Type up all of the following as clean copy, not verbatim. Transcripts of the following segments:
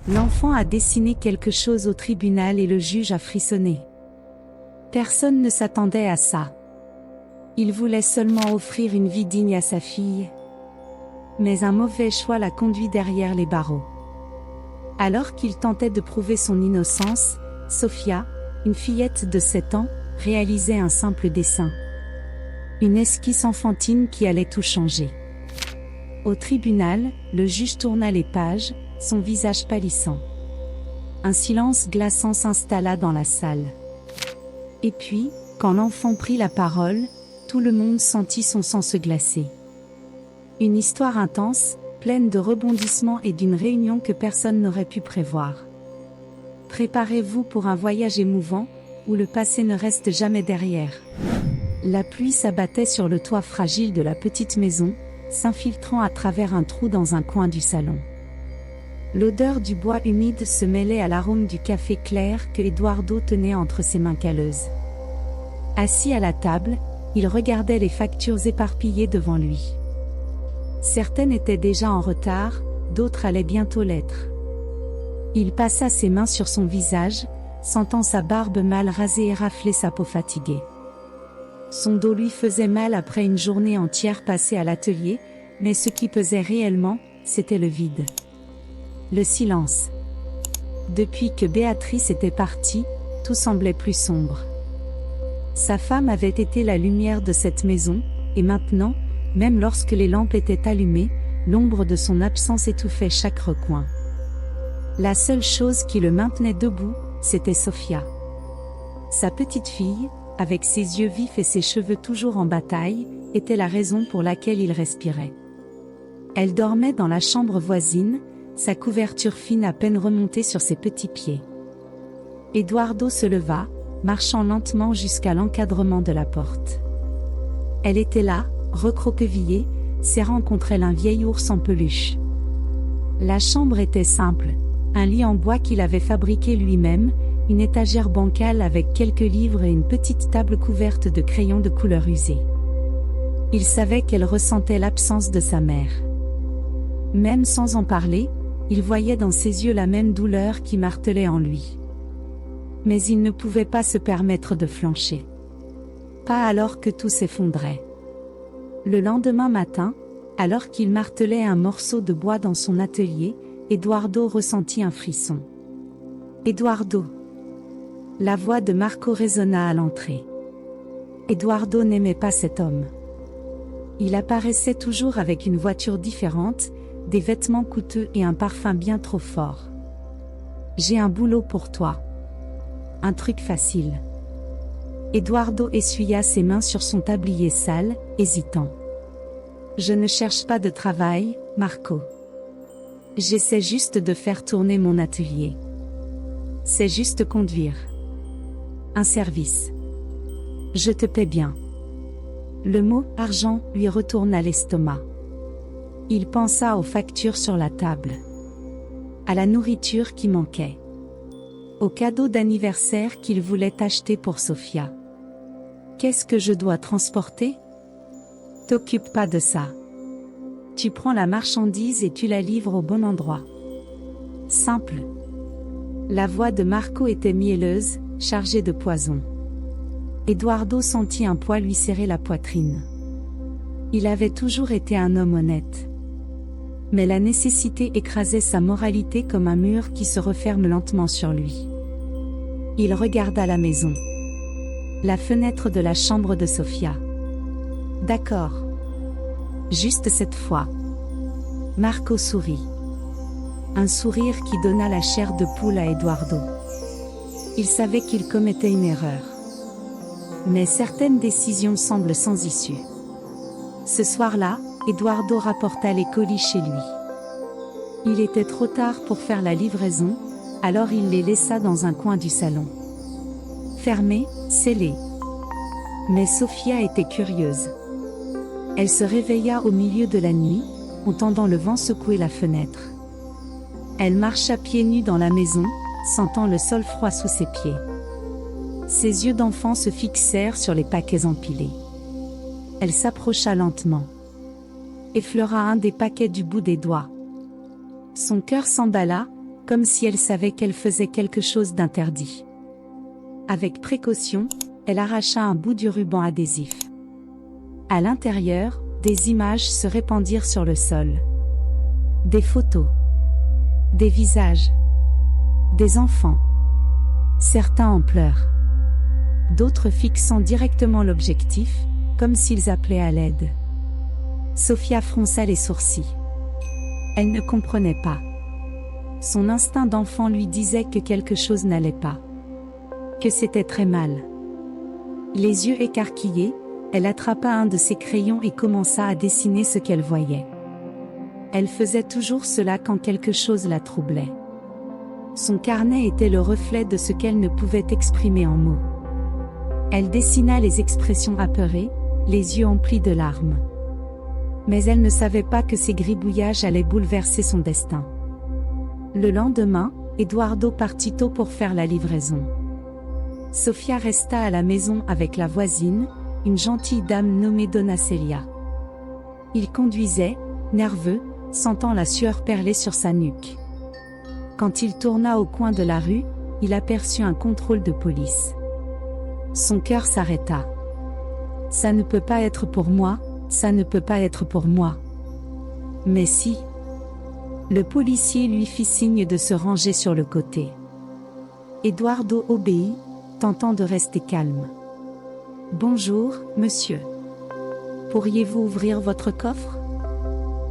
L'enfant a dessiné quelque chose au tribunal et le juge a frissonné. Personne ne s'attendait à ça. Il voulait seulement offrir une vie digne à sa fille. Mais un mauvais choix l'a conduit derrière les barreaux. Alors qu'il tentait de prouver son innocence, Sophia, une fillette de 7 ans, réalisait un simple dessin. Une esquisse enfantine qui allait tout changer. Au tribunal, le juge tourna les pages, son visage pâlissant. Un silence glaçant s'installa dans la salle. Et puis, quand l'enfant prit la parole, tout le monde sentit son sang se glacer. Une histoire intense, pleine de rebondissements et d'une réunion que personne n'aurait pu prévoir. Préparez-vous pour un voyage émouvant, où le passé ne reste jamais derrière. La pluie s'abattait sur le toit fragile de la petite maison, s'infiltrant à travers un trou dans un coin du salon. L'odeur du bois humide se mêlait à l'arôme du café clair que Eduardo tenait entre ses mains calleuses. Assis à la table, il regardait les factures éparpillées devant lui. Certaines étaient déjà en retard, d'autres allaient bientôt l'être. Il passa ses mains sur son visage, sentant sa barbe mal rasée érafler sa peau fatiguée. Son dos lui faisait mal après une journée entière passée à l'atelier, mais ce qui pesait réellement, c'était le vide. Le silence. Depuis que Béatrice était partie, tout semblait plus sombre. Sa femme avait été la lumière de cette maison, et maintenant, même lorsque les lampes étaient allumées, l'ombre de son absence étouffait chaque recoin. La seule chose qui le maintenait debout, c'était Sophia. Sa petite fille, avec ses yeux vifs et ses cheveux toujours en bataille, était la raison pour laquelle il respirait. Elle dormait dans la chambre voisine, sa couverture fine à peine remontée sur ses petits pieds. Eduardo se leva, marchant lentement jusqu'à l'encadrement de la porte. Elle était là, recroquevillée, serrant contre elle un vieil ours en peluche. La chambre était simple, un lit en bois qu'il avait fabriqué lui-même, une étagère bancale avec quelques livres et une petite table couverte de crayons de couleur usée. Il savait qu'elle ressentait l'absence de sa mère. Même sans en parler, il voyait dans ses yeux la même douleur qui martelait en lui. Mais il ne pouvait pas se permettre de flancher. Pas alors que tout s'effondrait. Le lendemain matin, alors qu'il martelait un morceau de bois dans son atelier, Eduardo ressentit un frisson. Eduardo. La voix de Marco résonna à l'entrée. Eduardo n'aimait pas cet homme. Il apparaissait toujours avec une voiture différente, des vêtements coûteux et un parfum bien trop fort. J'ai un boulot pour toi. Un truc facile. Eduardo essuya ses mains sur son tablier sale, hésitant. Je ne cherche pas de travail, Marco. J'essaie juste de faire tourner mon atelier. C'est juste conduire. Un service. Je te paie bien. Le mot « argent » lui retourna l'estomac. Il pensa aux factures sur la table. À la nourriture qui manquait. Au cadeau d'anniversaire qu'il voulait acheter pour Sophia. Qu'est-ce que je dois transporter? T'occupe pas de ça. Tu prends la marchandise et tu la livres au bon endroit. Simple. La voix de Marco était mielleuse, chargée de poison. Eduardo sentit un poids lui serrer la poitrine. Il avait toujours été un homme honnête. Mais la nécessité écrasait sa moralité comme un mur qui se referme lentement sur lui. Il regarda la maison. La fenêtre de la chambre de Sophia. D'accord. Juste cette fois. Marco sourit. Un sourire qui donna la chair de poule à Eduardo. Il savait qu'il commettait une erreur. Mais certaines décisions semblent sans issue. Ce soir-là, Eduardo rapporta les colis chez lui. Il était trop tard pour faire la livraison, alors il les laissa dans un coin du salon. Fermés, scellés. Mais Sophia était curieuse. Elle se réveilla au milieu de la nuit, entendant le vent secouer la fenêtre. Elle marcha pieds nus dans la maison, sentant le sol froid sous ses pieds. Ses yeux d'enfant se fixèrent sur les paquets empilés. Elle s'approcha lentement. Effleura un des paquets du bout des doigts. Son cœur s'emballa, comme si elle savait qu'elle faisait quelque chose d'interdit. Avec précaution, elle arracha un bout du ruban adhésif. À l'intérieur, des images se répandirent sur le sol. Des photos. Des visages. Des enfants. Certains en pleurs. D'autres fixant directement l'objectif, comme s'ils appelaient à l'aide. Sophia fronça les sourcils. Elle ne comprenait pas. Son instinct d'enfant lui disait que quelque chose n'allait pas. Que c'était très mal. Les yeux écarquillés, elle attrapa un de ses crayons et commença à dessiner ce qu'elle voyait. Elle faisait toujours cela quand quelque chose la troublait. Son carnet était le reflet de ce qu'elle ne pouvait exprimer en mots. Elle dessina les expressions apeurées, les yeux emplis de larmes. Mais elle ne savait pas que ces gribouillages allaient bouleverser son destin. Le lendemain, Eduardo partit tôt pour faire la livraison. Sophia resta à la maison avec la voisine, une gentille dame nommée Donna Celia. Il conduisait, nerveux, sentant la sueur perler sur sa nuque. Quand il tourna au coin de la rue, il aperçut un contrôle de police. Son cœur s'arrêta. Ça ne peut pas être pour moi, ça ne peut pas être pour moi. Mais si. Le policier lui fit signe de se ranger sur le côté. Eduardo obéit, tentant de rester calme. Bonjour, monsieur. Pourriez-vous ouvrir votre coffre?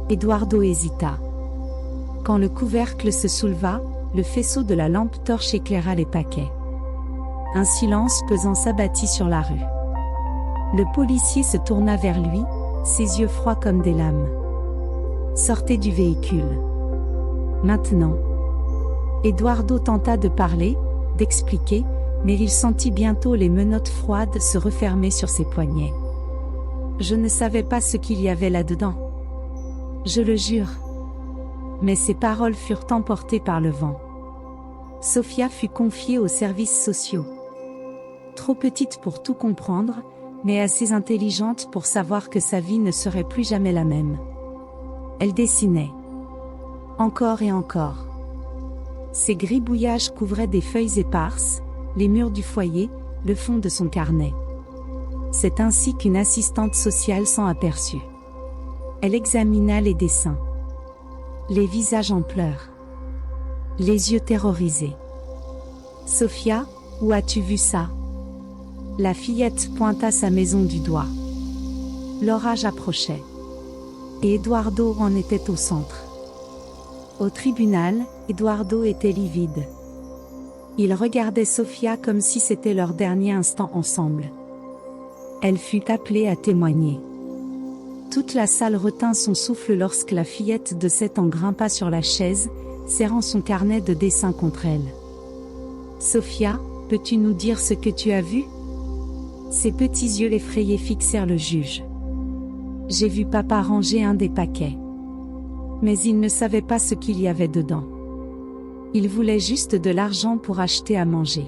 Eduardo hésita. Quand le couvercle se souleva, le faisceau de la lampe torche éclaira les paquets. Un silence pesant s'abattit sur la rue. Le policier se tourna vers lui, ses yeux froids comme des lames. Sortez du véhicule. Maintenant. Eduardo tenta de parler, d'expliquer, mais il sentit bientôt les menottes froides se refermer sur ses poignets. Je ne savais pas ce qu'il y avait là-dedans. Je le jure. Mais ses paroles furent emportées par le vent. Sophia fut confiée aux services sociaux. Trop petite pour tout comprendre, mais assez intelligente pour savoir que sa vie ne serait plus jamais la même. Elle dessinait. Encore et encore. Ses gribouillages couvraient des feuilles éparses, les murs du foyer, le fond de son carnet. C'est ainsi qu'une assistante sociale s'en aperçut. Elle examina les dessins. Les visages en pleurs. Les yeux terrorisés. Sophia, où as-tu vu ça? La fillette pointa sa maison du doigt. L'orage approchait. Et Eduardo en était au centre. Au tribunal, Eduardo était livide. Il regardait Sophia comme si c'était leur dernier instant ensemble. Elle fut appelée à témoigner. Toute la salle retint son souffle lorsque la fillette de 7 ans grimpa sur la chaise, serrant son carnet de dessin contre elle. Sophia, peux-tu nous dire ce que tu as vu? Ses petits yeux effrayés fixèrent le juge. J'ai vu papa ranger un des paquets. Mais il ne savait pas ce qu'il y avait dedans. Il voulait juste de l'argent pour acheter à manger.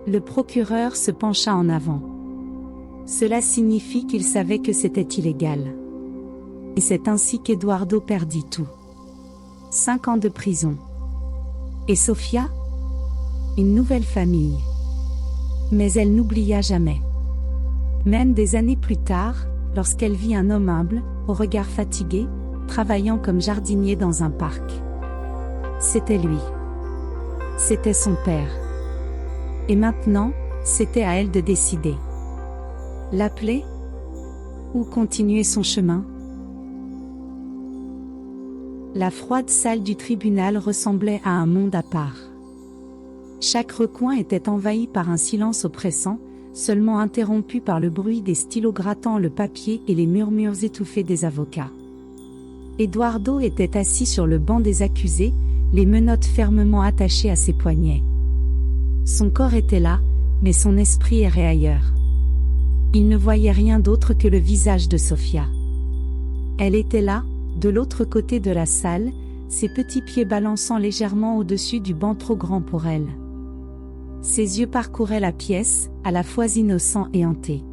Le procureur se pencha en avant. Cela signifie qu'il savait que c'était illégal. Et c'est ainsi qu'Eduardo perdit tout. 5 ans de prison. Et Sophia? Une nouvelle famille. Mais elle n'oublia jamais. Même des années plus tard, lorsqu'elle vit un homme humble, au regard fatigué, travaillant comme jardinier dans un parc. C'était lui. C'était son père. Et maintenant, c'était à elle de décider. L'appeler? Ou continuer son chemin? La froide salle du tribunal ressemblait à un monde à part. Chaque recoin était envahi par un silence oppressant, seulement interrompu par le bruit des stylos grattant le papier et les murmures étouffés des avocats. Eduardo était assis sur le banc des accusés, les menottes fermement attachées à ses poignets. Son corps était là, mais son esprit errait ailleurs. Il ne voyait rien d'autre que le visage de Sophia. Elle était là, de l'autre côté de la salle, ses petits pieds balançant légèrement au-dessus du banc trop grand pour elle. Ses yeux parcouraient la pièce, à la fois innocents et hantés.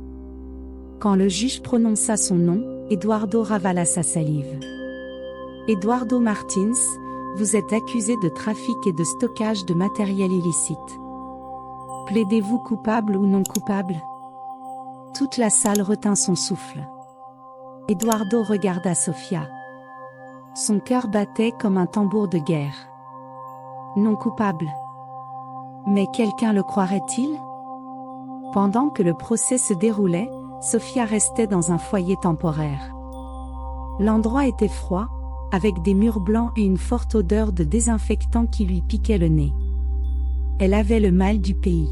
Quand le juge prononça son nom, Eduardo ravala sa salive. Eduardo Martins, vous êtes accusé de trafic et de stockage de matériel illicite. Plaidez-vous coupable ou non coupable? Toute la salle retint son souffle. Eduardo regarda Sofia. Son cœur battait comme un tambour de guerre. Non coupable. Mais quelqu'un le croirait-il? Pendant que le procès se déroulait, Sofia restait dans un foyer temporaire. L'endroit était froid, avec des murs blancs et une forte odeur de désinfectant qui lui piquait le nez. Elle avait le mal du pays.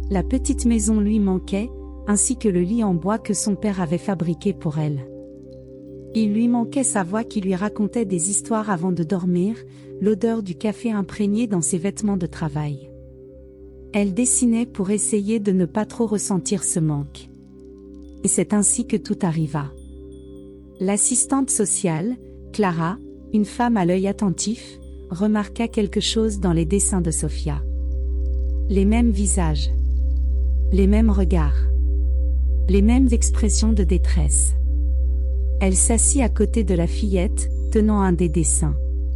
La petite maison lui manquait, ainsi que le lit en bois que son père avait fabriqué pour elle. Il lui manquait sa voix qui lui racontait des histoires avant de dormir, l'odeur du café imprégné dans ses vêtements de travail. Elle dessinait pour essayer de ne pas trop ressentir ce manque. Et c'est ainsi que tout arriva. L'assistante sociale, Clara, une femme à l'œil attentif, remarqua quelque chose dans les dessins de Sofia. Les mêmes visages. Les mêmes regards. Les mêmes expressions de détresse. Elle s'assit à côté de la fillette, tenant un des dessins.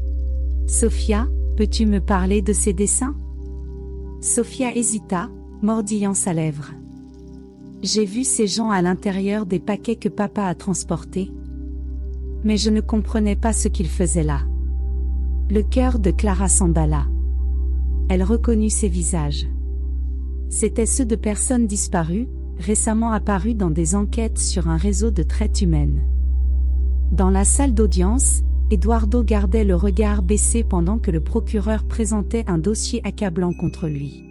« Sofia, peux-tu me parler de ces dessins ?» Sofia hésita, mordillant sa lèvre. « J'ai vu ces gens à l'intérieur des paquets que papa a transportés. Mais je ne comprenais pas ce qu'ils faisaient là. » Le cœur de Clara s'emballa. Elle reconnut ces visages. C'étaient ceux de personnes disparues, récemment apparues dans des enquêtes sur un réseau de traite humaine. Dans la salle d'audience, Eduardo gardait le regard baissé pendant que le procureur présentait un dossier accablant contre lui.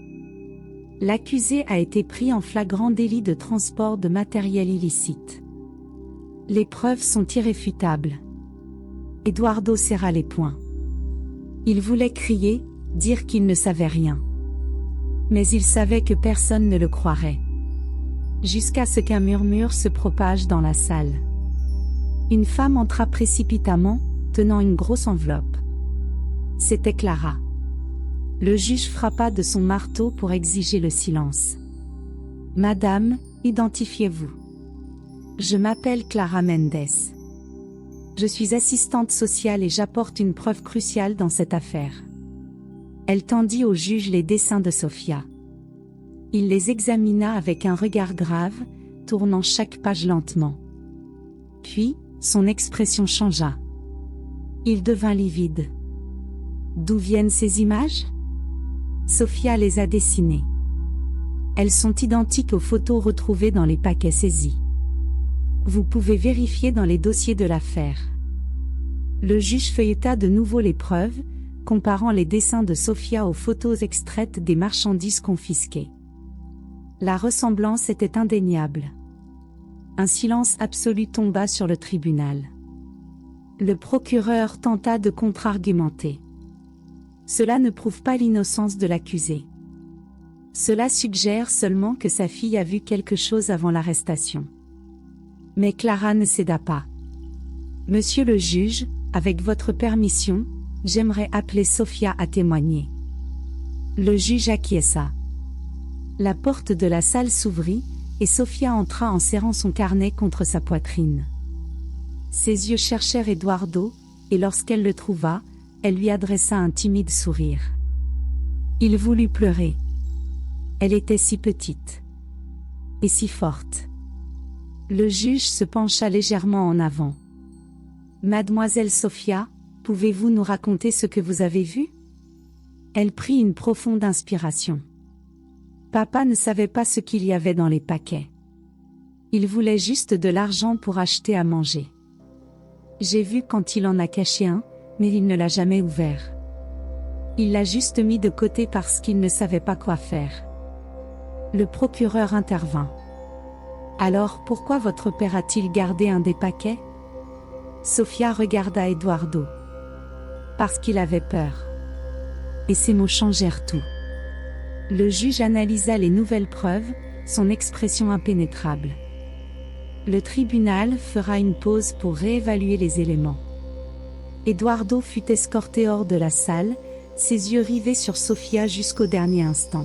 L'accusé a été pris en flagrant délit de transport de matériel illicite. Les preuves sont irréfutables. Eduardo serra les poings. Il voulait crier, dire qu'il ne savait rien. Mais il savait que personne ne le croirait. Jusqu'à ce qu'un murmure se propage dans la salle. Une femme entra précipitamment, tenant une grosse enveloppe. C'était Clara. Le juge frappa de son marteau pour exiger le silence. « Madame, identifiez-vous. Je m'appelle Clara Mendes. Je suis assistante sociale et j'apporte une preuve cruciale dans cette affaire. » Elle tendit au juge les dessins de Sofia. Il les examina avec un regard grave, tournant chaque page lentement. Puis, son expression changea. Il devint livide. D'où viennent ces images? Sofia les a dessinées. Elles sont identiques aux photos retrouvées dans les paquets saisis. Vous pouvez vérifier dans les dossiers de l'affaire. Le juge feuilleta de nouveau les preuves, comparant les dessins de Sofia aux photos extraites des marchandises confisquées. La ressemblance était indéniable. Un silence absolu tomba sur le tribunal. Le procureur tenta de contre-argumenter. Cela ne prouve pas l'innocence de l'accusé. Cela suggère seulement que sa fille a vu quelque chose avant l'arrestation. Mais Clara ne céda pas. « Monsieur le juge, avec votre permission, j'aimerais appeler Sofia à témoigner. » Le juge acquiesça. La porte de la salle s'ouvrit, et Sofia entra en serrant son carnet contre sa poitrine. Ses yeux cherchèrent Eduardo, et lorsqu'elle le trouva, elle lui adressa un timide sourire. Il voulut pleurer. Elle était si petite. Et si forte. Le juge se pencha légèrement en avant. « Mademoiselle Sofia, pouvez-vous nous raconter ce que vous avez vu ?» Elle prit une profonde inspiration. Papa ne savait pas ce qu'il y avait dans les paquets. Il voulait juste de l'argent pour acheter à manger. J'ai vu quand il en a caché un, mais il ne l'a jamais ouvert. Il l'a juste mis de côté parce qu'il ne savait pas quoi faire. Le procureur intervint. Alors pourquoi votre père a-t-il gardé un des paquets? Sofia regarda Eduardo. Parce qu'il avait peur. Et ces mots changèrent tout. Le juge analysa les nouvelles preuves, son expression impénétrable. Le tribunal fera une pause pour réévaluer les éléments. Eduardo fut escorté hors de la salle, ses yeux rivés sur Sofia jusqu'au dernier instant.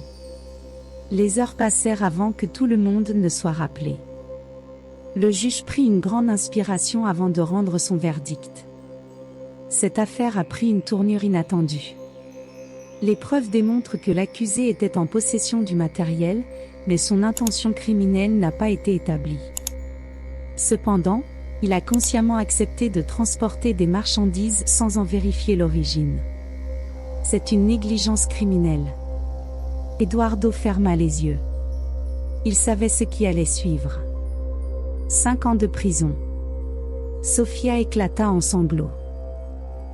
Les heures passèrent avant que tout le monde ne soit rappelé. Le juge prit une grande inspiration avant de rendre son verdict. Cette affaire a pris une tournure inattendue. Les preuves démontrent que l'accusé était en possession du matériel, mais son intention criminelle n'a pas été établie. Cependant, il a consciemment accepté de transporter des marchandises sans en vérifier l'origine. C'est une négligence criminelle. Eduardo ferma les yeux. Il savait ce qui allait suivre. 5 ans de prison. Sofia éclata en sanglots.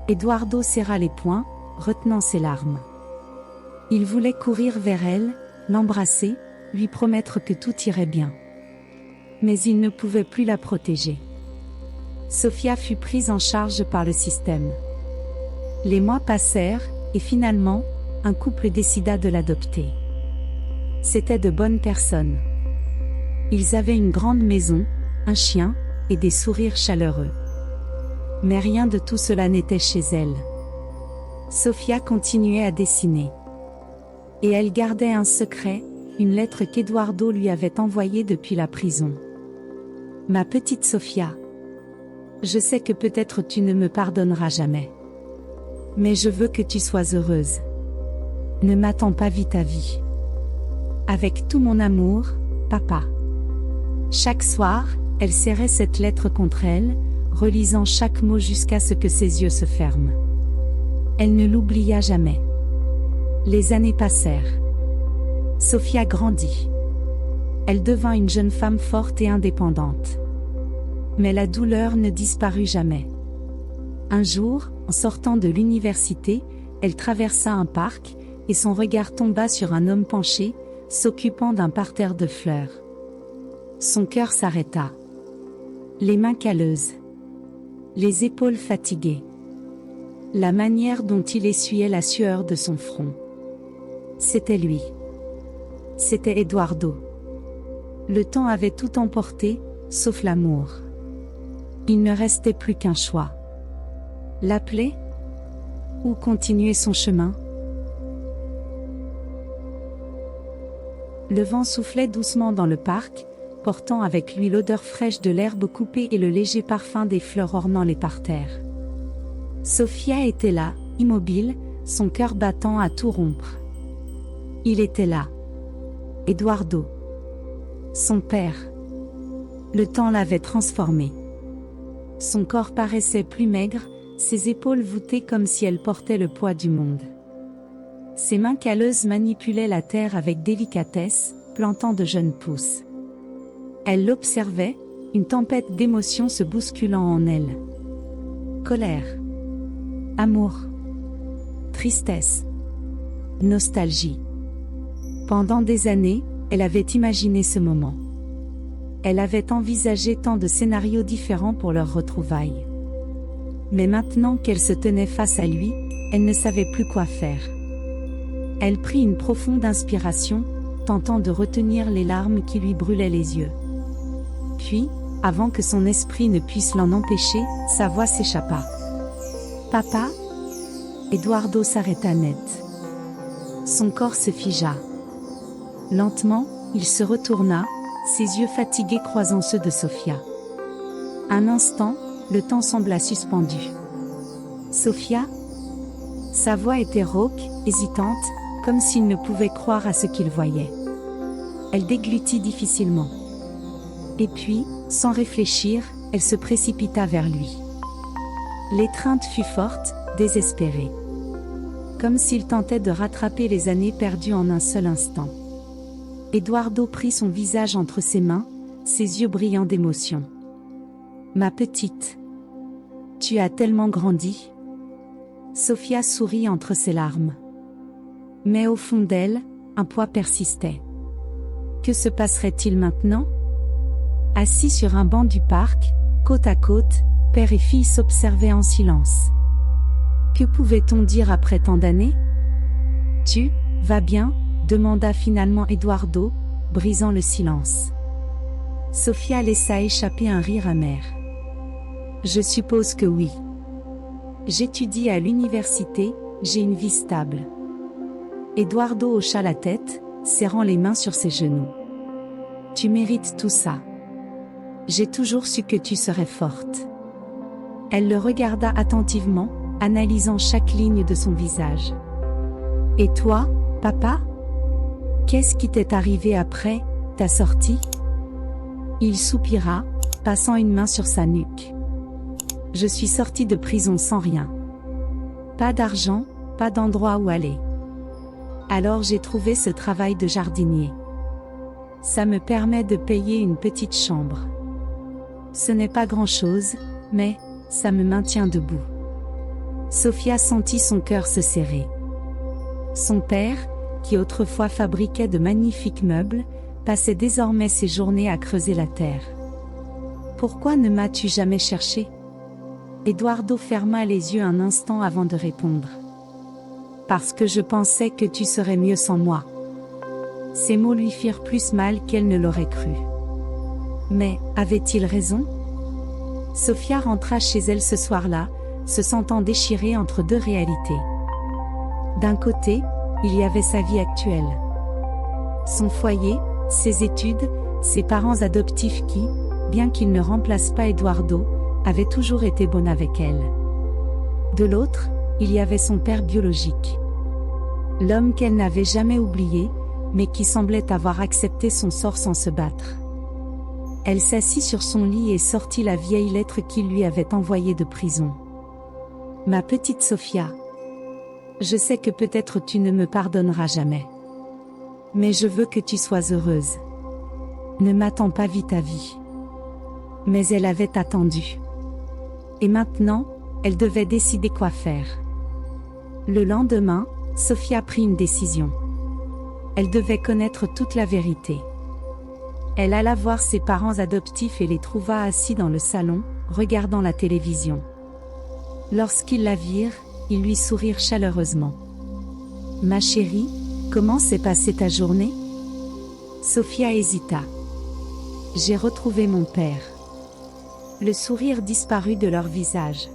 Eduardo serra les poings, retenant ses larmes. Il voulait courir vers elle, l'embrasser, lui promettre que tout irait bien. Mais il ne pouvait plus la protéger. Sofia fut prise en charge par le système. Les mois passèrent, et finalement, un couple décida de l'adopter. C'étaient de bonnes personnes. Ils avaient une grande maison, un chien, et des sourires chaleureux. Mais rien de tout cela n'était chez elle. Sofia continuait à dessiner. Et elle gardait un secret, une lettre qu'Eduardo lui avait envoyée depuis la prison. Ma petite Sofia. Je sais que peut-être tu ne me pardonneras jamais. Mais je veux que tu sois heureuse. Ne m'attends pas vite à vie. Avec tout mon amour, papa. Chaque soir, elle serrait cette lettre contre elle, relisant chaque mot jusqu'à ce que ses yeux se ferment. Elle ne l'oublia jamais. Les années passèrent. Sofia grandit. Elle devint une jeune femme forte et indépendante. Mais la douleur ne disparut jamais. Un jour, en sortant de l'université, elle traversa un parc, et son regard tomba sur un homme penché, s'occupant d'un parterre de fleurs. Son cœur s'arrêta. Les mains calleuses. Les épaules fatiguées. La manière dont il essuyait la sueur de son front. C'était lui. C'était Eduardo. Le temps avait tout emporté, sauf l'amour. Il ne restait plus qu'un choix. L'appeler? Ou continuer son chemin? Le vent soufflait doucement dans le parc, portant avec lui l'odeur fraîche de l'herbe coupée et le léger parfum des fleurs ornant les parterres. Sofia était là, immobile, son cœur battant à tout rompre. Il était là. Eduardo. Son père. Le temps l'avait transformé. Son corps paraissait plus maigre, ses épaules voûtées comme si elles portaient le poids du monde. Ses mains calleuses manipulaient la terre avec délicatesse, plantant de jeunes pousses. Elle l'observait, une tempête d'émotions se bousculant en elle. Colère. Amour. Tristesse. Nostalgie. Pendant des années, elle avait imaginé ce moment. Elle avait envisagé tant de scénarios différents pour leur retrouvailles. Mais maintenant qu'elle se tenait face à lui, elle ne savait plus quoi faire. Elle prit une profonde inspiration, tentant de retenir les larmes qui lui brûlaient les yeux. Puis, avant que son esprit ne puisse l'en empêcher, sa voix s'échappa. « Papa ?» Eduardo s'arrêta net. Son corps se figea. Lentement, il se retourna, ses yeux fatigués croisant ceux de Sofia. Un instant, le temps sembla suspendu. « Sofia ?» Sa voix était rauque, hésitante, comme s'il ne pouvait croire à ce qu'il voyait. Elle déglutit difficilement. Et puis, sans réfléchir, elle se précipita vers lui. L'étreinte fut forte, désespérée. Comme s'il tentait de rattraper les années perdues en un seul instant. Eduardo prit son visage entre ses mains, ses yeux brillants d'émotion. « Ma petite. Tu as tellement grandi. » Sofia sourit entre ses larmes. Mais au fond d'elle, un poids persistait. Que se passerait-il maintenant? Assis sur un banc du parc, côte à côte, père et fille s'observaient en silence. Que pouvait-on dire après tant d'années? « Tu vas bien ?» demanda finalement Eduardo, brisant le silence. Sofia laissa échapper un rire amer. « Je suppose que oui. J'étudie à l'université, j'ai une vie stable. » Eduardo hocha la tête, serrant les mains sur ses genoux. « Tu mérites tout ça. J'ai toujours su que tu serais forte. » Elle le regarda attentivement, analysant chaque ligne de son visage. Et toi, papa? Qu'est-ce qui t'est arrivé après ta sortie? Il soupira, passant une main sur sa nuque. Je suis sorti de prison sans rien. Pas d'argent, pas d'endroit où aller. Alors j'ai trouvé ce travail de jardinier. Ça me permet de payer une petite chambre. Ce n'est pas grand-chose, mais ça me maintient debout. Sophia sentit son cœur se serrer. Son père, qui autrefois fabriquait de magnifiques meubles, passait désormais ses journées à creuser la terre. Pourquoi ne m'as-tu jamais cherché? Eduardo ferma les yeux un instant avant de répondre. Parce que je pensais que tu serais mieux sans moi. Ces mots lui firent plus mal qu'elle ne l'aurait cru. Mais, avait-il raison? Sophia rentra chez elle ce soir-là, se sentant déchirée entre deux réalités. D'un côté, il y avait sa vie actuelle. Son foyer, ses études, ses parents adoptifs qui, bien qu'ils ne remplacent pas Eduardo, avaient toujours été bons avec elle. De l'autre, il y avait son père biologique. L'homme qu'elle n'avait jamais oublié, mais qui semblait avoir accepté son sort sans se battre. Elle s'assit sur son lit et sortit la vieille lettre qu'il lui avait envoyée de prison. Ma petite Sophia. Je sais que peut-être tu ne me pardonneras jamais. Mais je veux que tu sois heureuse. Ne m'attends pas vite à vie. Mais elle avait attendu. Et maintenant, elle devait décider quoi faire. Le lendemain, Sophia prit une décision. Elle devait connaître toute la vérité. Elle alla voir ses parents adoptifs et les trouva assis dans le salon, regardant la télévision. Lorsqu'ils la virent, ils lui sourirent chaleureusement. « Ma chérie, comment s'est passée ta journée ?» Sophia hésita. « J'ai retrouvé mon père. » Le sourire disparut de leur visage.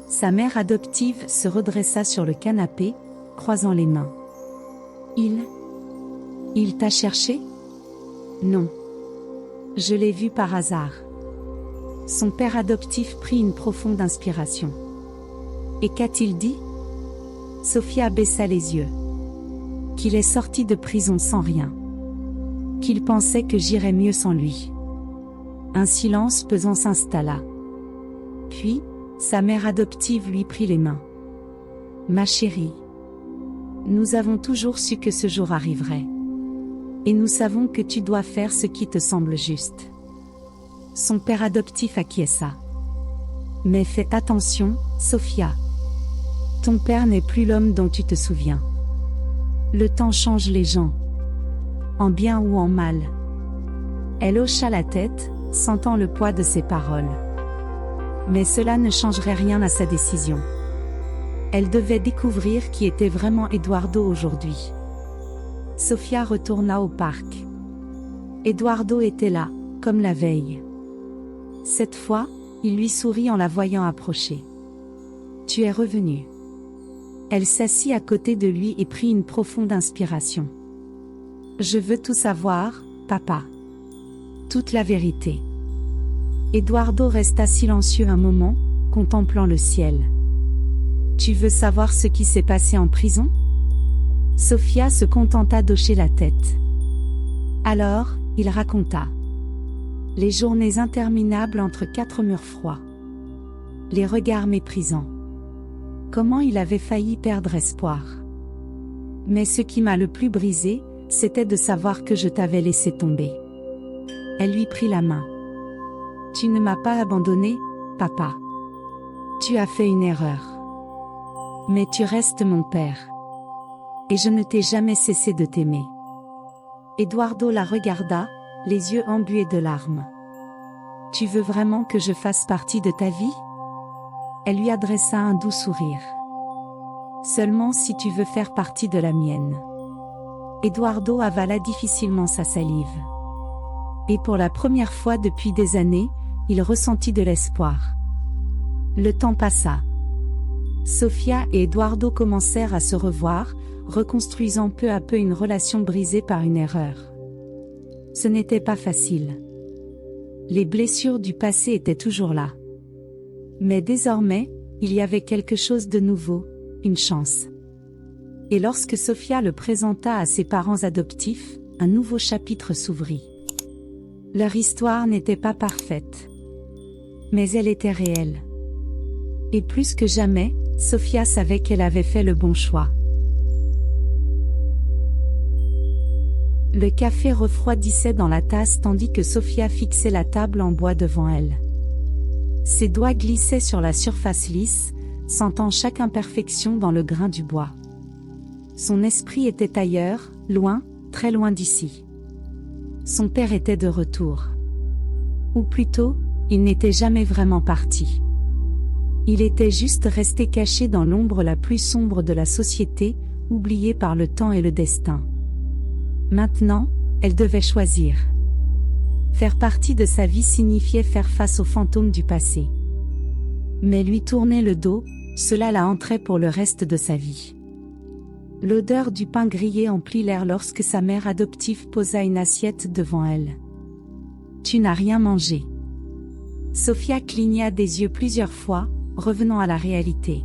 Sa mère adoptive se redressa sur le canapé, croisant les mains. « Il t'a cherché ? » Non. Je l'ai vu par hasard. Son père adoptif prit une profonde inspiration. Et qu'a-t-il dit? Sophia baissa les yeux. Qu'il est sorti de prison sans rien. Qu'il pensait que j'irais mieux sans lui. Un silence pesant s'installa. Puis, sa mère adoptive lui prit les mains. Ma chérie. Nous avons toujours su que ce jour arriverait. Et nous savons que tu dois faire ce qui te semble juste. Son père adoptif acquiesça. Mais fais attention, Sophia. Ton père n'est plus l'homme dont tu te souviens. Le temps change les gens. En bien ou en mal. Elle hocha la tête, sentant le poids de ses paroles. Mais cela ne changerait rien à sa décision. Elle devait découvrir qui était vraiment Eduardo aujourd'hui. Sophia retourna au parc. Eduardo était là, comme la veille. Cette fois, il lui sourit en la voyant approcher. « Tu es revenu. » Elle s'assit à côté de lui et prit une profonde inspiration. « Je veux tout savoir, papa. Toute la vérité. » Eduardo resta silencieux un moment, contemplant le ciel. « Tu veux savoir ce qui s'est passé en prison ?» Sophia se contenta d'hocher la tête. Alors, il raconta. Les journées interminables entre quatre murs froids. Les regards méprisants. Comment il avait failli perdre espoir. Mais ce qui m'a le plus brisé, c'était de savoir que je t'avais laissé tomber. Elle lui prit la main. Tu ne m'as pas abandonné, papa. Tu as fait une erreur. Mais tu restes mon père. Et je ne t'ai jamais cessé de t'aimer. Eduardo la regarda, les yeux embués de larmes. Tu veux vraiment que je fasse partie de ta vie? Elle lui adressa un doux sourire. Seulement si tu veux faire partie de la mienne. Eduardo avala difficilement sa salive. Et pour la première fois depuis des années, il ressentit de l'espoir. Le temps passa. Sophia et Eduardo commencèrent à se revoir, reconstruisant peu à peu une relation brisée par une erreur. Ce n'était pas facile. Les blessures du passé étaient toujours là. Mais désormais, il y avait quelque chose de nouveau, une chance. Et lorsque Sofia le présenta à ses parents adoptifs, un nouveau chapitre s'ouvrit. Leur histoire n'était pas parfaite. Mais elle était réelle. Et plus que jamais, Sofia savait qu'elle avait fait le bon choix. Le café refroidissait dans la tasse tandis que Sofia fixait la table en bois devant elle. Ses doigts glissaient sur la surface lisse, sentant chaque imperfection dans le grain du bois. Son esprit était ailleurs, loin, très loin d'ici. Son père était de retour. Ou plutôt, il n'était jamais vraiment parti. Il était juste resté caché dans l'ombre la plus sombre de la société, oublié par le temps et le destin. Maintenant, elle devait choisir. Faire partie de sa vie signifiait faire face aux fantômes du passé. Mais lui tourner le dos, cela la hanterait pour le reste de sa vie. L'odeur du pain grillé emplit l'air lorsque sa mère adoptive posa une assiette devant elle. « Tu n'as rien mangé. » Sofia cligna des yeux plusieurs fois, revenant à la réalité.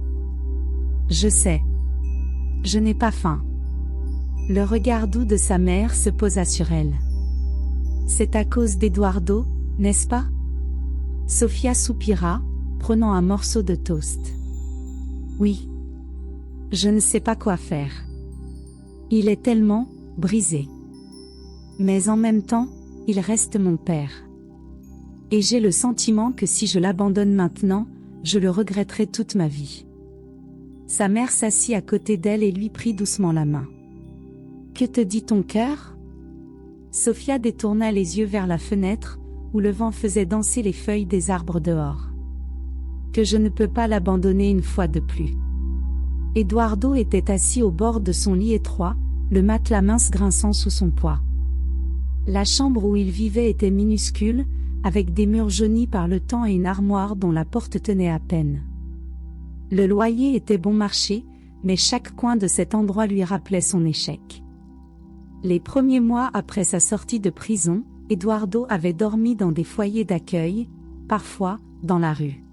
« Je sais. Je n'ai pas faim. » Le regard doux de sa mère se posa sur elle. « C'est à cause d'Eduardo, n'est-ce pas ?» Sofia soupira, prenant un morceau de toast. « Oui. Je ne sais pas quoi faire. Il est tellement brisé. Mais en même temps, il reste mon père. Et j'ai le sentiment que si je l'abandonne maintenant, je le regretterai toute ma vie. » Sa mère s'assit à côté d'elle et lui prit doucement la main. « Que te dit ton cœur ?» Sofia détourna les yeux vers la fenêtre, où le vent faisait danser les feuilles des arbres dehors. « Que je ne peux pas l'abandonner une fois de plus. » Eduardo était assis au bord de son lit étroit, le matelas mince grinçant sous son poids. La chambre où il vivait était minuscule, avec des murs jaunis par le temps et une armoire dont la porte tenait à peine. Le loyer était bon marché, mais chaque coin de cet endroit lui rappelait son échec. Les premiers mois après sa sortie de prison, Eduardo avait dormi dans des foyers d'accueil, parfois, dans la rue.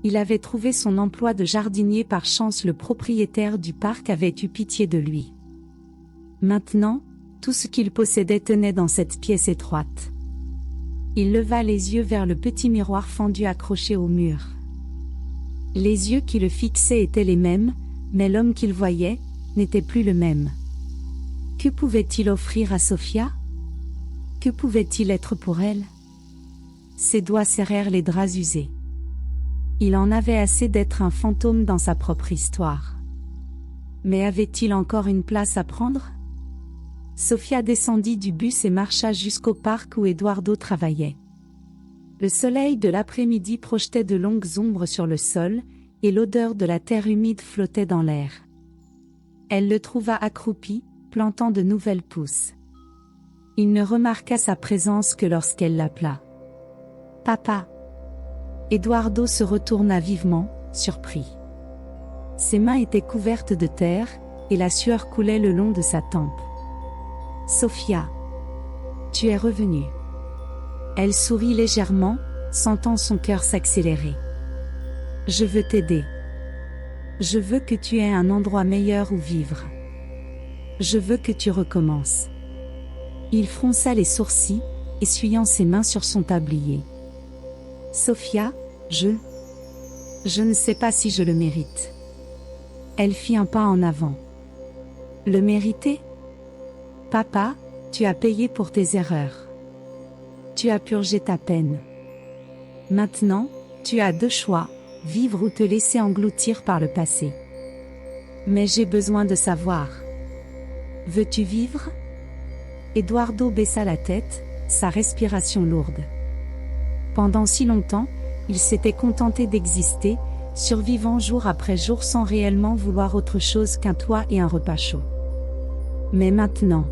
Il avait trouvé son emploi de jardinier par chance, le propriétaire du parc avait eu pitié de lui. Maintenant, tout ce qu'il possédait tenait dans cette pièce étroite. Il leva les yeux vers le petit miroir fendu accroché au mur. Les yeux qui le fixaient étaient les mêmes, mais l'homme qu'il voyait n'était plus le même. Que pouvait-il offrir à Sofia? Que pouvait-il être pour elle? Ses doigts serrèrent les draps usés. Il en avait assez d'être un fantôme dans sa propre histoire. Mais avait-il encore une place à prendre? Sofia descendit du bus et marcha jusqu'au parc où Eduardo travaillait. Le soleil de l'après-midi projetait de longues ombres sur le sol, et l'odeur de la terre humide flottait dans l'air. Elle le trouva accroupi, plantant de nouvelles pousses. Il ne remarqua sa présence que lorsqu'elle l'appela. « Papa !» Eduardo se retourna vivement, surpris. Ses mains étaient couvertes de terre, et la sueur coulait le long de sa tempe. « Sofia, tu es revenue. » Elle sourit légèrement, sentant son cœur s'accélérer. « Je veux t'aider. Je veux que tu aies un endroit meilleur où vivre. Je veux que tu recommences. » Il fronça les sourcils, essuyant ses mains sur son tablier. « Sofia, je ne sais pas si je le mérite. » Elle fit un pas en avant. « Le mériter? Papa, tu as payé pour tes erreurs. Tu as purgé ta peine. Maintenant, tu as deux choix, vivre ou te laisser engloutir par le passé. Mais j'ai besoin de savoir. Veux-tu vivre? » Eduardo baissa la tête, sa respiration lourde. Pendant si longtemps, il s'était contenté d'exister, survivant jour après jour sans réellement vouloir autre chose qu'un toit et un repas chaud. Mais maintenant,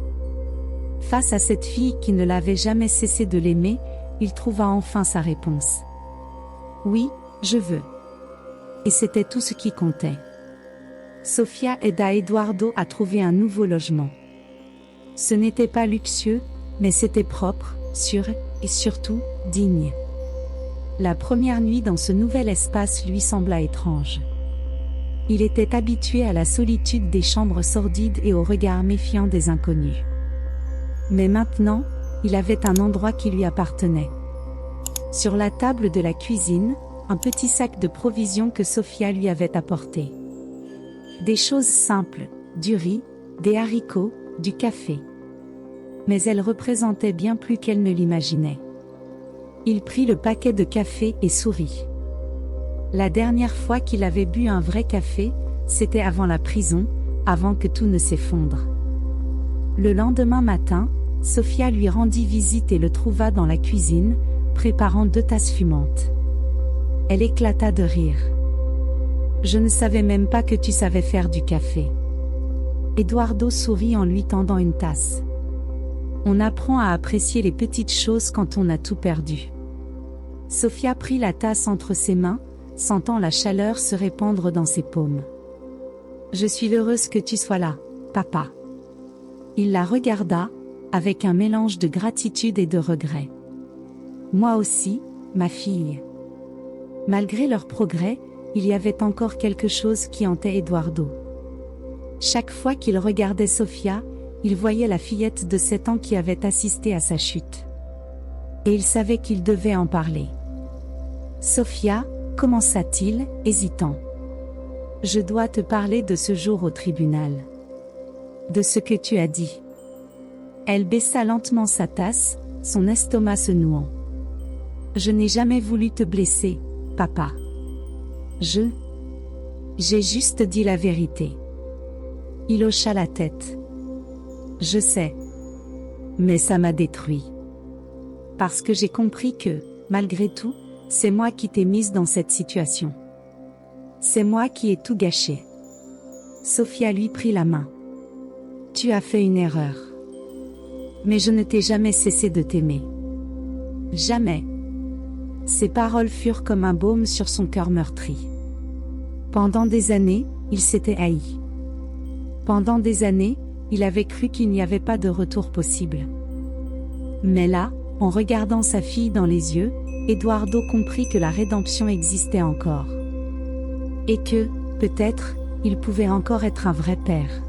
face à cette fille qui ne l'avait jamais cessé de l'aimer, il trouva enfin sa réponse. « Oui, je veux. » Et c'était tout ce qui comptait. Sofia aida Eduardo à trouver un nouveau logement. Ce n'était pas luxueux, mais c'était propre, sûr, et surtout, digne. La première nuit dans ce nouvel espace lui sembla étrange. Il était habitué à la solitude des chambres sordides et au regard méfiant des inconnus. Mais maintenant, il avait un endroit qui lui appartenait. Sur la table de la cuisine, un petit sac de provisions que Sophia lui avait apporté. Des choses simples, du riz, des haricots, du café. Mais elles représentaient bien plus qu'elle ne l'imaginait. Il prit le paquet de café et sourit. La dernière fois qu'il avait bu un vrai café, c'était avant la prison, avant que tout ne s'effondre. Le lendemain matin, Sophia lui rendit visite et le trouva dans la cuisine, préparant 2 tasses fumantes. Elle éclata de rire. « Je ne savais même pas que tu savais faire du café. » Eduardo sourit en lui tendant une tasse. On apprend à apprécier les petites choses quand on a tout perdu. Sophia prit la tasse entre ses mains, sentant la chaleur se répandre dans ses paumes. « Je suis heureuse que tu sois là, papa. » Il la regarda, avec un mélange de gratitude et de regret. « Moi aussi, ma fille. » Malgré leur progrès, il y avait encore quelque chose qui hantait Eduardo. Chaque fois qu'il regardait Sophia, il voyait la fillette de 7 ans qui avait assisté à sa chute. Et il savait qu'il devait en parler. « Sophia, » commença-t-il, hésitant. « Je dois te parler de ce jour au tribunal. De ce que tu as dit. » Elle baissa lentement sa tasse, son estomac se nouant. « Je n'ai jamais voulu te blesser, papa. J'ai juste dit la vérité. » Il hocha la tête. « Je sais. Mais ça m'a détruit. Parce que j'ai compris que, malgré tout, c'est moi qui t'ai mise dans cette situation. C'est moi qui ai tout gâché. » Sophia lui prit la main. « Tu as fait une erreur. Mais je ne t'ai jamais cessé de t'aimer. Jamais. » Ses paroles furent comme un baume sur son cœur meurtri. Pendant des années, il s'était haï. Pendant des années, il avait cru qu'il n'y avait pas de retour possible. Mais là, en regardant sa fille dans les yeux, Eduardo comprit que la rédemption existait encore. Et que, peut-être, il pouvait encore être un vrai père.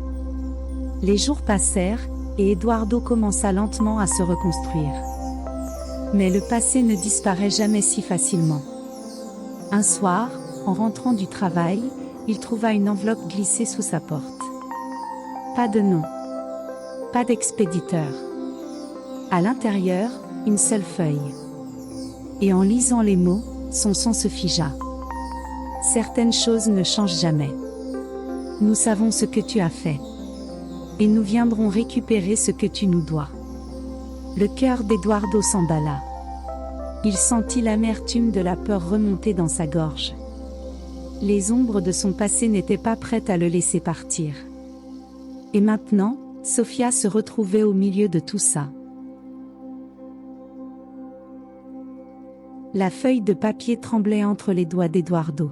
Les jours passèrent, et Eduardo commença lentement à se reconstruire. Mais le passé ne disparaît jamais si facilement. Un soir, en rentrant du travail, il trouva une enveloppe glissée sous sa porte. Pas de nom. Pas d'expéditeur. À l'intérieur, une seule feuille. Et en lisant les mots, son sang se figea. Certaines choses ne changent jamais. Nous savons ce que tu as fait. Et nous viendrons récupérer ce que tu nous dois. Le cœur d'Eduardo s'emballa. Il sentit l'amertume de la peur remonter dans sa gorge. Les ombres de son passé n'étaient pas prêtes à le laisser partir. Et maintenant, Sophia se retrouvait au milieu de tout ça. La feuille de papier tremblait entre les doigts d'Eduardo.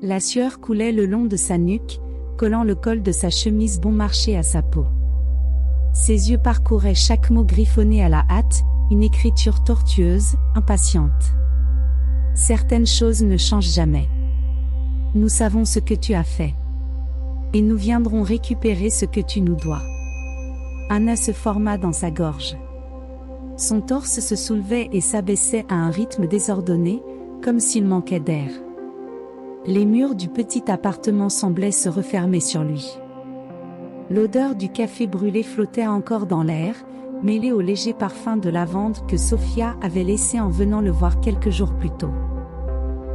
La sueur coulait le long de sa nuque, collant le col de sa chemise bon marché à sa peau. Ses yeux parcouraient chaque mot griffonné à la hâte, une écriture tortueuse, impatiente. Certaines choses ne changent jamais. Nous savons ce que tu as fait. Et nous viendrons récupérer ce que tu nous dois. Un nœud se forma dans sa gorge. Son torse se soulevait et s'abaissait à un rythme désordonné, comme s'il manquait d'air. Les murs du petit appartement semblaient se refermer sur lui. L'odeur du café brûlé flottait encore dans l'air, mêlée au léger parfum de lavande que Sophia avait laissé en venant le voir quelques jours plus tôt.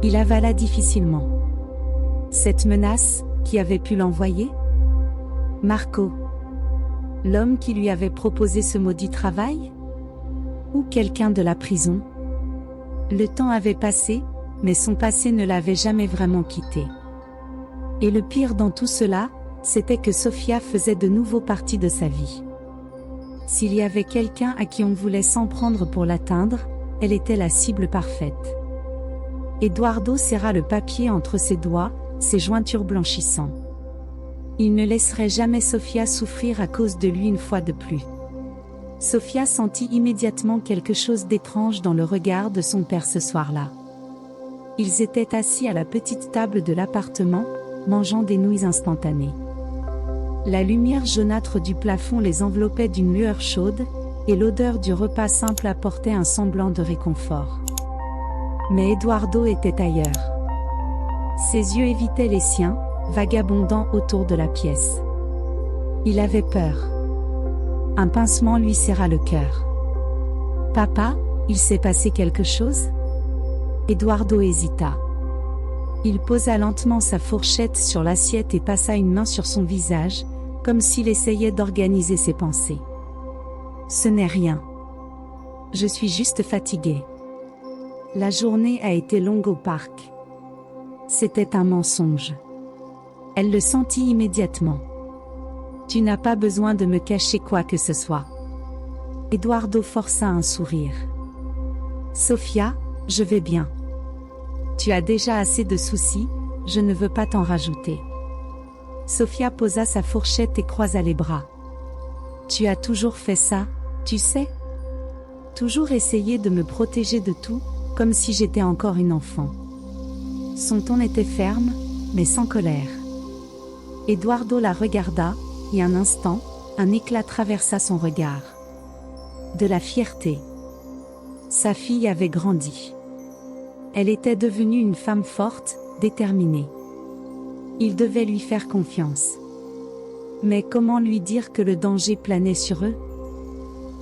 Il avala difficilement. Cette menace, qui avait pu l'envoyer? Marco. L'homme qui lui avait proposé ce maudit travail? Ou quelqu'un de la prison? Le temps avait passé, mais son passé ne l'avait jamais vraiment quitté. Et le pire dans tout cela, c'était que Sophia faisait de nouveau partie de sa vie. S'il y avait quelqu'un à qui on voulait s'en prendre pour l'atteindre, elle était la cible parfaite. Eduardo serra le papier entre ses doigts, ses jointures blanchissant. Il ne laisserait jamais Sophia souffrir à cause de lui une fois de plus. Sofia sentit immédiatement quelque chose d'étrange dans le regard de son père ce soir-là. Ils étaient assis à la petite table de l'appartement, mangeant des nouilles instantanées. La lumière jaunâtre du plafond les enveloppait d'une lueur chaude, et l'odeur du repas simple apportait un semblant de réconfort. Mais Eduardo était ailleurs. Ses yeux évitaient les siens, vagabondant autour de la pièce. Il avait peur. Un pincement lui serra le cœur. « Papa, il s'est passé quelque chose ?» Eduardo hésita. Il posa lentement sa fourchette sur l'assiette et passa une main sur son visage, comme s'il essayait d'organiser ses pensées. « Ce n'est rien. Je suis juste fatigué. La journée a été longue au parc. » C'était un mensonge. Elle le sentit immédiatement. « Tu n'as pas besoin de me cacher quoi que ce soit. » Eduardo força un sourire. « Sofia, je vais bien. Tu as déjà assez de soucis, je ne veux pas t'en rajouter. » Sofia posa sa fourchette et croisa les bras. « Tu as toujours fait ça, tu sais? Toujours essayer de me protéger de tout, comme si j'étais encore une enfant. » Son ton était ferme, mais sans colère. Eduardo la regarda, et un instant, un éclat traversa son regard. De la fierté. Sa fille avait grandi. Elle était devenue une femme forte, déterminée. Il devait lui faire confiance. Mais comment lui dire que le danger planait sur eux?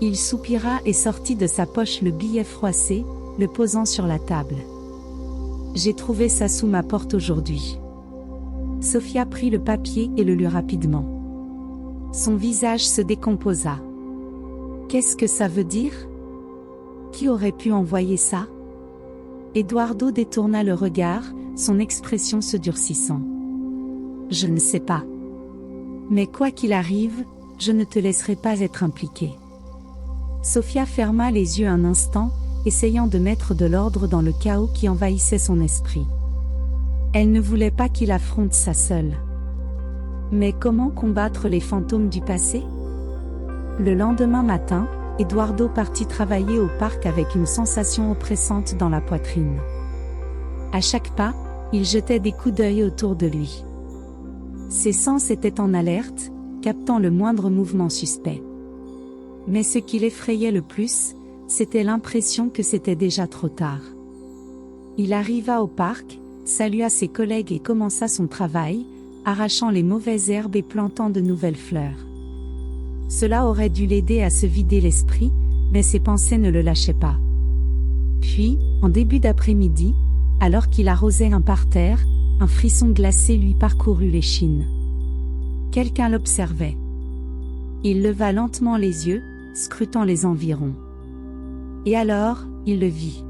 Il soupira et sortit de sa poche le billet froissé, le posant sur la table. « J'ai trouvé ça sous ma porte aujourd'hui. » Sofia prit le papier et le lut rapidement. Son visage se décomposa. « Qu'est-ce que ça veut dire? Qui aurait pu envoyer ça? » Eduardo détourna le regard, son expression se durcissant. « Je ne sais pas. Mais quoi qu'il arrive, je ne te laisserai pas être impliqué. » Sofia ferma les yeux un instant, essayant de mettre de l'ordre dans le chaos qui envahissait son esprit. Elle ne voulait pas qu'il affronte ça seul. Mais comment combattre les fantômes du passé? Le lendemain matin, Eduardo partit travailler au parc avec une sensation oppressante dans la poitrine. À chaque pas, il jetait des coups d'œil autour de lui. Ses sens étaient en alerte, captant le moindre mouvement suspect. Mais ce qui l'effrayait le plus, c'était l'impression que c'était déjà trop tard. Il arriva au parc, salua ses collègues et commença son travail, arrachant les mauvaises herbes et plantant de nouvelles fleurs. Cela aurait dû l'aider à se vider l'esprit, mais ses pensées ne le lâchaient pas. Puis, en début d'après-midi, alors qu'il arrosait un parterre, un frisson glacé lui parcourut l'échine. Quelqu'un l'observait. Il leva lentement les yeux, scrutant les environs. Et alors, il le vit.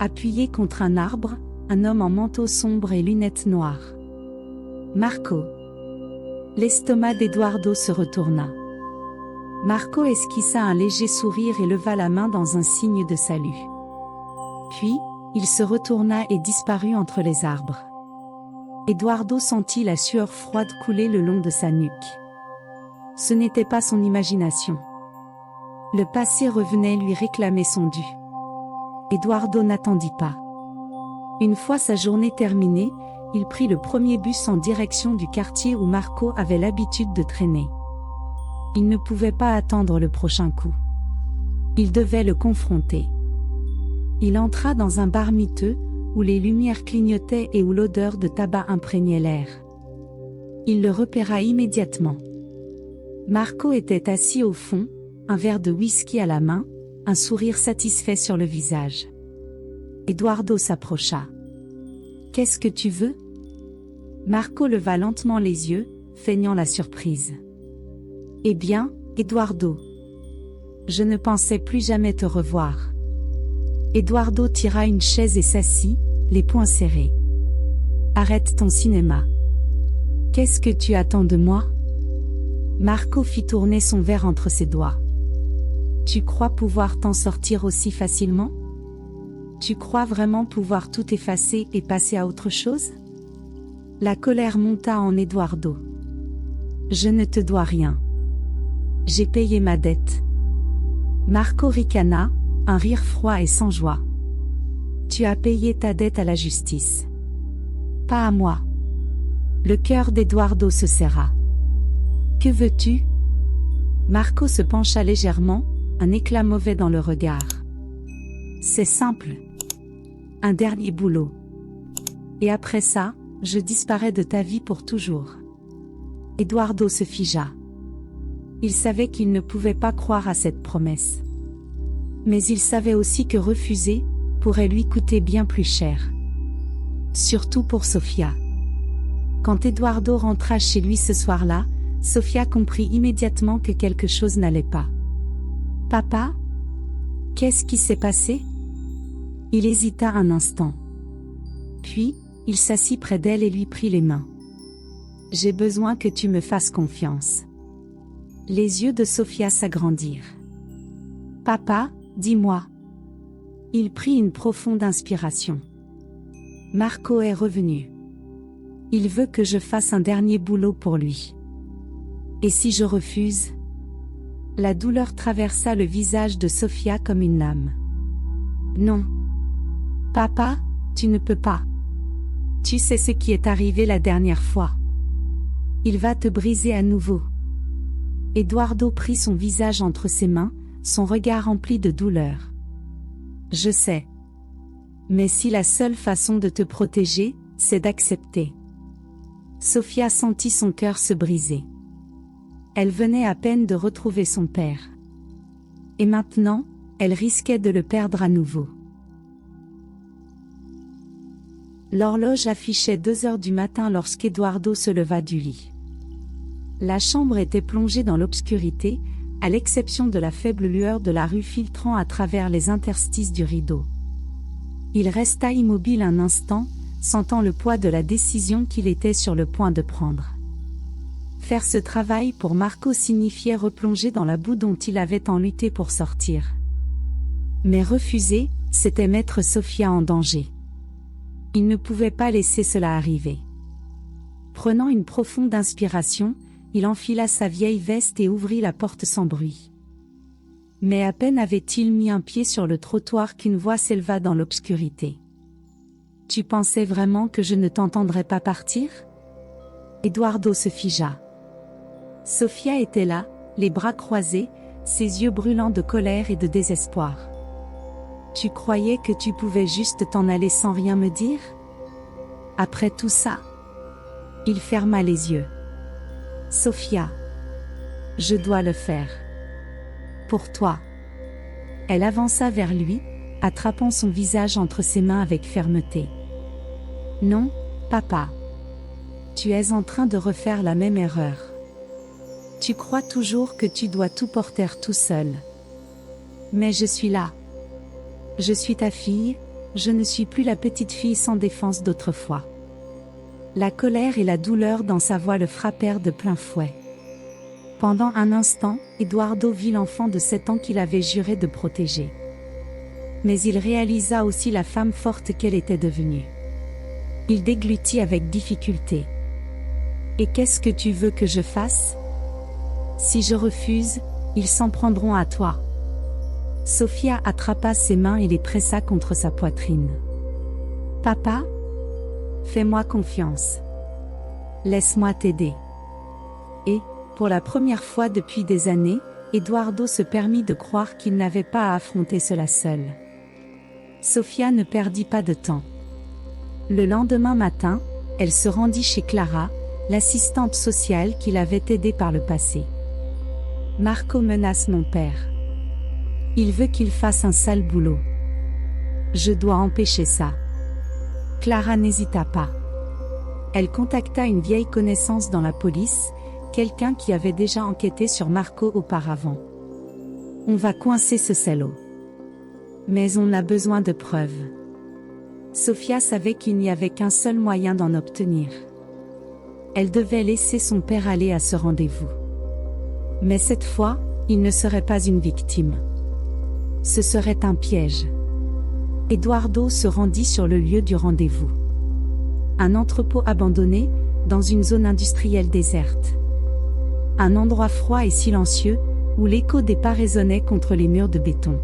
Appuyé contre un arbre, un homme en manteau sombre et lunettes noires. Marco. L'estomac d'Eduardo se retourna. Marco esquissa un léger sourire et leva la main dans un signe de salut. Puis, il se retourna et disparut entre les arbres. Eduardo sentit la sueur froide couler le long de sa nuque. Ce n'était pas son imagination. Le passé revenait lui réclamer son dû. Eduardo n'attendit pas. Une fois sa journée terminée, il prit le premier bus en direction du quartier où Marco avait l'habitude de traîner. Il ne pouvait pas attendre le prochain coup. Il devait le confronter. Il entra dans un bar miteux, où les lumières clignotaient et où l'odeur de tabac imprégnait l'air. Il le repéra immédiatement. Marco était assis au fond, un verre de whisky à la main, un sourire satisfait sur le visage. Eduardo s'approcha. « Qu'est-ce que tu veux ?» Marco leva lentement les yeux, feignant la surprise. « Eh bien, Eduardo. Je ne pensais plus jamais te revoir. » Eduardo tira une chaise et s'assit, les poings serrés. « Arrête ton cinéma. Qu'est-ce que tu attends de moi ?» Marco fit tourner son verre entre ses doigts. « Tu crois pouvoir t'en sortir aussi facilement ? Tu crois vraiment pouvoir tout effacer et passer à autre chose ?» La colère monta en Eduardo. « Je ne te dois rien. J'ai payé ma dette. Marco ricana, un rire froid et sans joie. Tu as payé ta dette à la justice. Pas à moi. Le cœur d'Eduardo se serra. Que veux-tu? Marco se pencha légèrement, un éclat mauvais dans le regard. C'est simple. Un dernier boulot. Et après ça, je disparais de ta vie pour toujours. Eduardo se figea. Il savait qu'il ne pouvait pas croire à cette promesse. Mais il savait aussi que refuser pourrait lui coûter bien plus cher. Surtout pour Sofia. Quand Eduardo rentra chez lui ce soir-là, Sofia comprit immédiatement que quelque chose n'allait pas. « Papa? Qu'est-ce qui s'est passé ?» Il hésita un instant. Puis, il s'assit près d'elle et lui prit les mains. « J'ai besoin que tu me fasses confiance. » Les yeux de Sofia s'agrandirent. « Papa, dis-moi. » Il prit une profonde inspiration. Marco est revenu. Il veut que je fasse un dernier boulot pour lui. Et si je refuse? La douleur traversa le visage de Sofia comme une lame. Non. Papa, tu ne peux pas. Tu sais ce qui est arrivé la dernière fois. Il va te briser à nouveau. Eduardo prit son visage entre ses mains, son regard rempli de douleur. Je sais. Mais si la seule façon de te protéger, c'est d'accepter. Sofia sentit son cœur se briser. Elle venait à peine de retrouver son père. Et maintenant, elle risquait de le perdre à nouveau. L'horloge affichait 2 heures du matin lorsqu'Eduardo se leva du lit. La chambre était plongée dans l'obscurité, à l'exception de la faible lueur de la rue filtrant à travers les interstices du rideau. Il resta immobile un instant, sentant le poids de la décision qu'il était sur le point de prendre. Faire ce travail pour Marco signifiait replonger dans la boue dont il avait tant lutté pour sortir. Mais refuser, c'était mettre Sofia en danger. Il ne pouvait pas laisser cela arriver. Prenant une profonde inspiration, il enfila sa vieille veste et ouvrit la porte sans bruit. Mais à peine avait-il mis un pied sur le trottoir qu'une voix s'éleva dans l'obscurité. « Tu pensais vraiment que je ne t'entendrais pas partir ?» Eduardo se figea. Sofia était là, les bras croisés, ses yeux brûlants de colère et de désespoir. « Tu croyais que tu pouvais juste t'en aller sans rien me dire ? Après tout ça ?» Il ferma les yeux. « Sofia, je dois le faire. Pour toi. » Elle avança vers lui, attrapant son visage entre ses mains avec fermeté. « Non, papa. Tu es en train de refaire la même erreur. Tu crois toujours que tu dois tout porter tout seul. Mais je suis là. Je suis ta fille, je ne suis plus la petite fille sans défense d'autrefois. » La colère et la douleur dans sa voix le frappèrent de plein fouet. Pendant un instant, Eduardo vit l'enfant de 7 ans qu'il avait juré de protéger. Mais il réalisa aussi la femme forte qu'elle était devenue. Il déglutit avec difficulté. « Et qu'est-ce que tu veux que je fasse ? Si je refuse, ils s'en prendront à toi. » Sofia attrapa ses mains et les pressa contre sa poitrine. « Papa ? Fais-moi confiance. Laisse-moi t'aider. » Et, pour la première fois depuis des années, Eduardo se permit de croire qu'il n'avait pas à affronter cela seul. Sofia ne perdit pas de temps. Le lendemain matin, elle se rendit chez Clara, l'assistante sociale qui l'avait aidée par le passé. « Marco menace mon père. Il veut qu'il fasse un sale boulot. Je dois empêcher ça. » Clara n'hésita pas. Elle contacta une vieille connaissance dans la police, quelqu'un qui avait déjà enquêté sur Marco auparavant. « On va coincer ce salaud. Mais on a besoin de preuves. » Sofia savait qu'il n'y avait qu'un seul moyen d'en obtenir. Elle devait laisser son père aller à ce rendez-vous. Mais cette fois, il ne serait pas une victime. Ce serait un piège. Eduardo se rendit sur le lieu du rendez-vous. Un entrepôt abandonné, dans une zone industrielle déserte. Un endroit froid et silencieux, où l'écho des pas résonnait contre les murs de béton.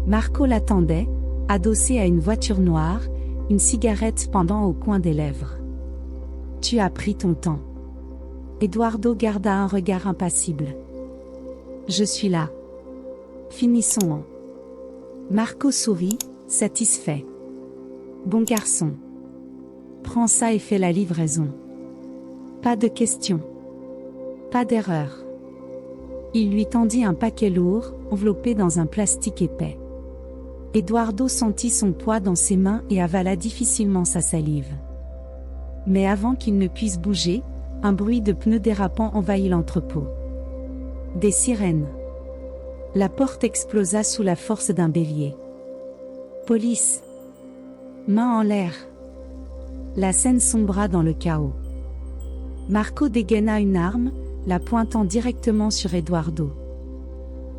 Marco l'attendait, adossé à une voiture noire, une cigarette pendant au coin des lèvres. « Tu as pris ton temps. » Eduardo garda un regard impassible. « Je suis là. Finissons-en. » Marco sourit, satisfait. « Bon garçon. Prends ça et fais la livraison. Pas de questions. Pas d'erreur. » Il lui tendit un paquet lourd, enveloppé dans un plastique épais. Eduardo sentit son poids dans ses mains et avala difficilement sa salive. Mais avant qu'il ne puisse bouger, un bruit de pneus dérapant envahit l'entrepôt. Des sirènes. La porte explosa sous la force d'un bélier. Police. Main en l'air. La scène sombra dans le chaos. Marco dégaina une arme, la pointant directement sur Eduardo.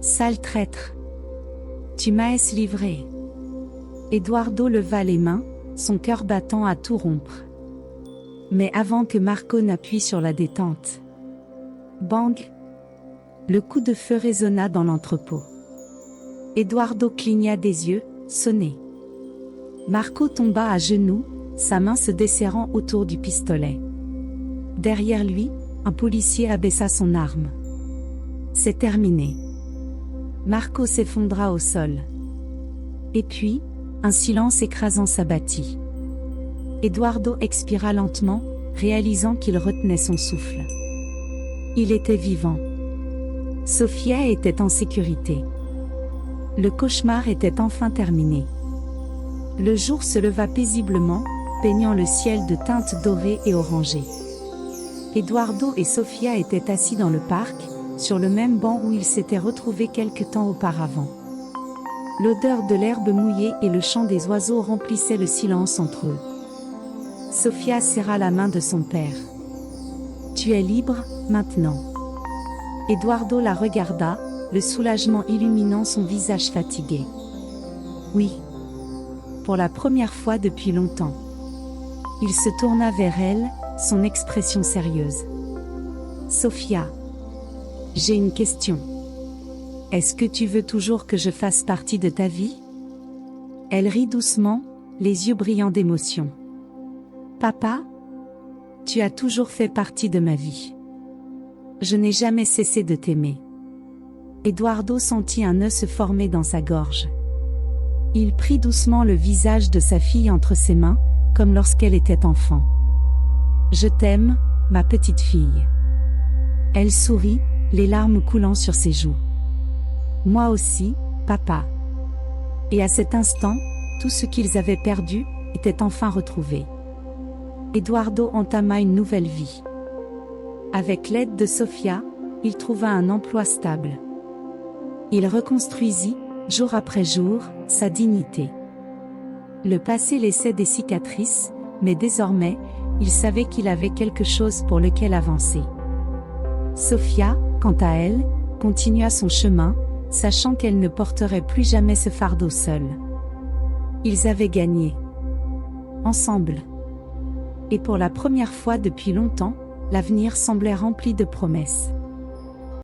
Sale traître. Tu m'as livré. Eduardo leva les mains, son cœur battant à tout rompre. Mais avant que Marco n'appuie sur la détente. Bang! Le coup de feu résonna dans l'entrepôt. Eduardo cligna des yeux, sonné. Marco tomba à genoux, sa main se desserrant autour du pistolet. Derrière lui, un policier abaissa son arme. C'est terminé. Marco s'effondra au sol. Et puis, un silence écrasant s'abattit. Eduardo expira lentement, réalisant qu'il retenait son souffle. Il était vivant. Sofia était en sécurité. Le cauchemar était enfin terminé. Le jour se leva paisiblement, peignant le ciel de teintes dorées et orangées. Eduardo et Sofia étaient assis dans le parc, sur le même banc où ils s'étaient retrouvés quelque temps auparavant. L'odeur de l'herbe mouillée et le chant des oiseaux remplissaient le silence entre eux. Sofia serra la main de son père. « Tu es libre, maintenant. » Eduardo la regarda, le soulagement illuminant son visage fatigué. « Oui. » Pour la première fois depuis longtemps. Il se tourna vers elle, son expression sérieuse. « Sofia. J'ai une question. Est-ce que tu veux toujours que je fasse partie de ta vie ?» Elle rit doucement, les yeux brillants d'émotion. « Papa, tu as toujours fait partie de ma vie. Je n'ai jamais cessé de t'aimer. » Eduardo sentit un nœud se former dans sa gorge. Il prit doucement le visage de sa fille entre ses mains, comme lorsqu'elle était enfant. « Je t'aime, ma petite fille. » Elle sourit, les larmes coulant sur ses joues. « Moi aussi, papa. » Et à cet instant, tout ce qu'ils avaient perdu, était enfin retrouvé. Eduardo entama une nouvelle vie. Avec l'aide de Sofia, il trouva un emploi stable. Il reconstruisit, jour après jour, sa dignité. Le passé laissait des cicatrices, mais désormais, il savait qu'il avait quelque chose pour lequel avancer. Sofia, quant à elle, continua son chemin, sachant qu'elle ne porterait plus jamais ce fardeau seule. Ils avaient gagné. Ensemble. Et pour la première fois depuis longtemps, l'avenir semblait rempli de promesses.